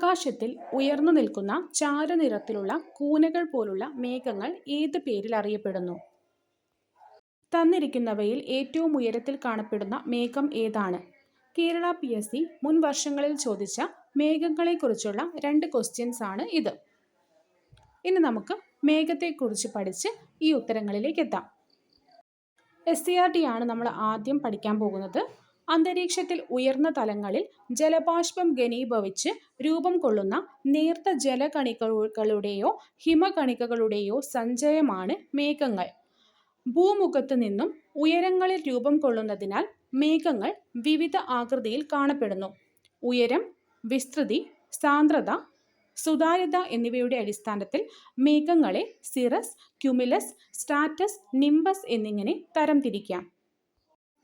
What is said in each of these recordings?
ആകാശത്തിൽ ഉയർന്നു നിൽക്കുന്ന ചാരനിറത്തിലുള്ള കൂനകൾ പോലുള്ള മേഘങ്ങൾ ഏത് പേരിൽ അറിയപ്പെടുന്നു? തന്നിരിക്കുന്നവയിൽ ഏറ്റവും ഉയരത്തിൽ കാണപ്പെടുന്ന മേഘം ഏതാണ്? കേരള PSC മുൻ വർഷങ്ങളിൽ ചോദിച്ച മേഘങ്ങളെക്കുറിച്ചുള്ള 2 ക്വസ്റ്റ്യൻസ് ആണ് ഇത്. ഇനി നമുക്ക് മേഘത്തെക്കുറിച്ച് പഠിച്ച് ഈ ഉത്തരങ്ങളിലേക്ക് എത്താം. SCRT ആണ് നമ്മൾ ആദ്യം പഠിക്കാൻ പോകുന്നത്. അന്തരീക്ഷത്തിൽ ഉയർന്ന തലങ്ങളിൽ ജലബാഷ്പം ഘനീഭവിച്ച് രൂപം കൊള്ളുന്ന നേർത്ത ജലകണികകളുടെയോ ഹിമകണികകളുടെയോ സഞ്ചയമാണ് മേഘങ്ങൾ. ഭൂമുഖത്ത് നിന്നും ഉയരങ്ങളിൽ രൂപം കൊള്ളുന്നതിനാൽ മേഘങ്ങൾ വിവിധ ആകൃതിയിൽ കാണപ്പെടുന്നു. ഉയരം, വിസ്തൃതി, സാന്ദ്രത, സുതാര്യത എന്നിവയുടെ അടിസ്ഥാനത്തിൽ മേഘങ്ങളെ സിറസ്, ക്യുമുലസ്, സ്ട്രാറ്റസ്, നിംബസ് എന്നിങ്ങനെ തരംതിരിക്കാം.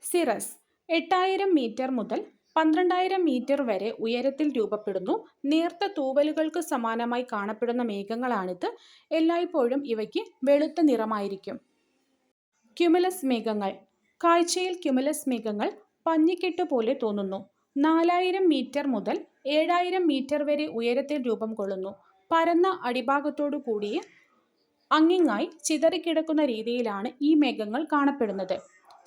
സിറസ് 8000 മീറ്റർ മുതൽ 12000 മീറ്റർ വരെ ഉയരത്തിൽ രൂപപ്പെടുന്നു. നേർത്ത തൂവലുകൾക്ക് സമാനമായി കാണപ്പെടുന്ന മേഘങ്ങളാണിത്. എല്ലായ്പ്പോഴും ഇവയ്ക്ക് വെളുത്ത നിറമായിരിക്കും. ക്യുമുലസ് മേഘങ്ങൾ. കാഴ്ചയിൽ ക്യുമുലസ് മേഘങ്ങൾ പഞ്ഞിക്കെട്ട് പോലെ തോന്നുന്നു. 4000 മീറ്റർ മുതൽ 7000 മീറ്റർ വരെ ഉയരത്തിൽ രൂപം കൊള്ളുന്നു. പരന്ന അടിഭാഗത്തോടു കൂടി അങ്ങിങ്ങായി ചിതറിക്കിടക്കുന്ന രീതിയിലാണ് ഈ മേഘങ്ങൾ കാണപ്പെടുന്നത്.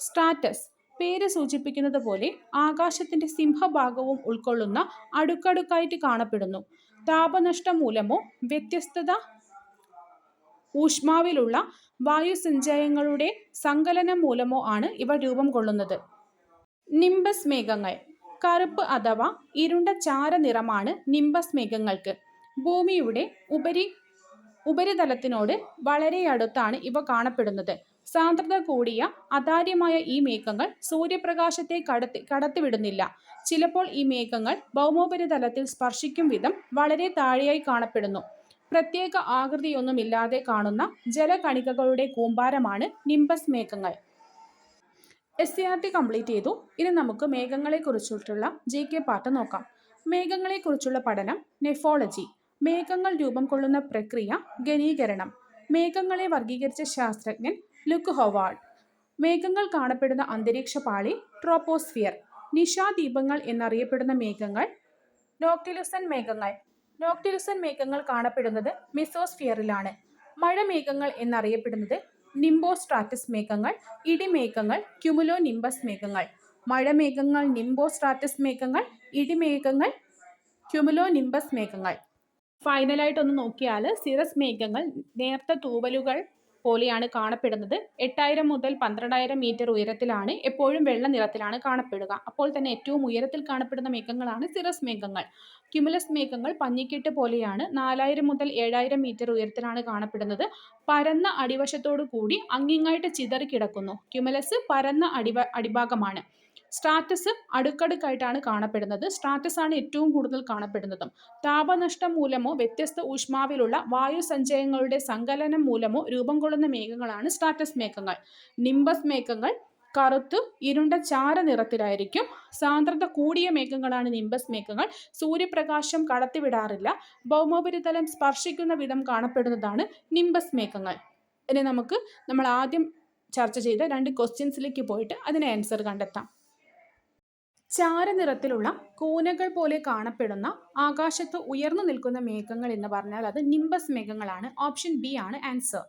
സ്ട്രാറ്റസ് പേര് സൂചിപ്പിക്കുന്നത് പോലെ ആകാശത്തിന്റെ സിംഹഭാഗവും ഉൾക്കൊള്ളുന്ന അടുക്കടുക്കായിട്ട് കാണപ്പെടുന്നു. താപനഷ്ടം മൂലമോ വ്യത്യസ്ത ഊഷ്മാവിലുള്ള വായുസഞ്ചയങ്ങളുടെ സങ്കലനം മൂലമോ ആണ് ഇവ രൂപം കൊള്ളുന്നത്. നിംബസ് മേഘങ്ങൾ. കറുപ്പ് അഥവാ ഇരുണ്ട ചാര നിറമാണ് നിംബസ് മേഘങ്ങൾക്ക്. ഭൂമിയുടെ ഉപരിതലത്തിനോട് വളരെ അടുത്താണ് ഇവ കാണപ്പെടുന്നത്. സാന്ദ്രത കൂടിയ അതാര്യമായ ഈ മേഘങ്ങൾ സൂര്യപ്രകാശത്തെ കടത്തിവിടുന്നില്ല. ചിലപ്പോൾ ഈ മേഘങ്ങൾ ഭൗമോപരിതലത്തിൽ സ്പർശിക്കും വിധം വളരെ താഴെയായി കാണപ്പെടുന്നു. പ്രത്യേക ആകൃതിയൊന്നുമില്ലാതെ കാണുന്ന ജലകണികകളുടെ കൂമ്പാരമാണ് നിംബസ് മേഘങ്ങൾ. SCRT കംപ്ലീറ്റ് ചെയ്തു. ഇനി നമുക്ക് മേഘങ്ങളെക്കുറിച്ചിട്ടുള്ള GK പാർട്ട് നോക്കാം. മേഘങ്ങളെക്കുറിച്ചുള്ള പഠനം നെഫോളജി. മേഘങ്ങൾ രൂപം കൊള്ളുന്ന പ്രക്രിയ ഘനീകരണം. മേഘങ്ങളെ വർഗീകരിച്ച ശാസ്ത്രജ്ഞൻ ലുക്ക് ഹൊവാർഡ്. മേഘങ്ങൾ കാണപ്പെടുന്ന അന്തരീക്ഷ പാളി ട്രോപ്പോസ്ഫിയർ. നിശാദീപങ്ങൾ എന്നറിയപ്പെടുന്ന മേഘങ്ങൾ നോക്ടിലുസൻ മേഘങ്ങൾ. നോക്ടിലുസൻ മേഘങ്ങൾ കാണപ്പെടുന്നത് മെസോസ്ഫിയറിലാണ്. മഴമേഘങ്ങൾ എന്നറിയപ്പെടുന്നത് നിംബോസ്ട്രാറ്റസ് മേഘങ്ങൾ. ഇടിമേഘങ്ങൾ ക്യുമുലോ നിംബസ് മേഘങ്ങൾ. മഴമേഘങ്ങൾ നിംബോസ്ട്രാറ്റസ് മേഘങ്ങൾ. ഇടിമേഘങ്ങൾ ക്യുമുലോ നിംബസ് മേഘങ്ങൾ. ഫൈനലായിട്ടൊന്ന് നോക്കിയാൽ സിറസ് മേഘങ്ങൾ നേർത്ത തൂവലുകൾ പോലെയാണ് കാണപ്പെടുന്നത്. 8000 മുതൽ 12000 മീറ്റർ ഉയരത്തിലാണ്. എപ്പോഴും വെള്ള നിറത്തിലാണ് കാണപ്പെടുക. അപ്പോൾ തന്നെ ഏറ്റവും ഉയരത്തിൽ കാണപ്പെടുന്ന മേഘങ്ങളാണ് സിറസ് മേഘങ്ങൾ. ക്യുമുലസ് മേഘങ്ങൾ പഞ്ഞിക്കെട്ട് പോലെയാണ്. 4000 മുതൽ 7000 മീറ്റർ ഉയരത്തിലാണ് കാണപ്പെടുന്നത്. പരന്ന അടിവശത്തോടു കൂടി അങ്ങിങ്ങായിട്ട് ചിതറിക്കിടക്കുന്നു. ക്യുമുലസ് പരന്ന അടിഭാഗമാണ്. സ്ട്രാറ്റസ് അടുക്കടുക്കായിട്ടാണ് കാണപ്പെടുന്നത്. സ്ട്രാറ്റസ് ആണ് ഏറ്റവും കൂടുതൽ കാണപ്പെടുന്നതും. താപനഷ്ടം മൂലമോ വ്യത്യസ്ത ഊഷ്മാവിലുള്ള വായുസഞ്ചയങ്ങളുടെ സങ്കലനം മൂലമോ രൂപം കൊള്ളുന്ന മേഘങ്ങളാണ് സ്ട്രാറ്റസ് മേഘങ്ങൾ. നിംബസ് മേഘങ്ങൾ കറുത്ത് ഇരുണ്ട ചാര നിറത്തിലായിരിക്കും. സാന്ദ്രത കൂടിയ മേഘങ്ങളാണ് നിംബസ് മേഘങ്ങൾ. സൂര്യപ്രകാശം കടത്തിവിടാറില്ല. ഭൗമോപരിതലം സ്പർശിക്കുന്ന വിധം കാണപ്പെടുന്നതാണ് നിംബസ് മേഘങ്ങൾ. ഇനി നമുക്ക് നമ്മൾ ആദ്യം ചർച്ച ചെയ്ത 2 ക്വസ്റ്റ്യൻസിലേക്ക് പോയിട്ട് അതിന് ആൻസർ കണ്ടെത്താം. ചാരനിറത്തിലുള്ള കൂനകൾ പോലെ കാണപ്പെടുന്ന ആകാശത്ത് ഉയർന്നു നിൽക്കുന്ന മേഘങ്ങൾ എന്ന് പറഞ്ഞാൽ അത് നിംബസ് മേഘങ്ങളാണ്. ഓപ്ഷൻ B ആണ് ആൻസർ.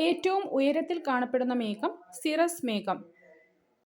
ഏറ്റവും ഉയരത്തിൽ കാണപ്പെടുന്ന മേഘം സിറസ് മേഘം.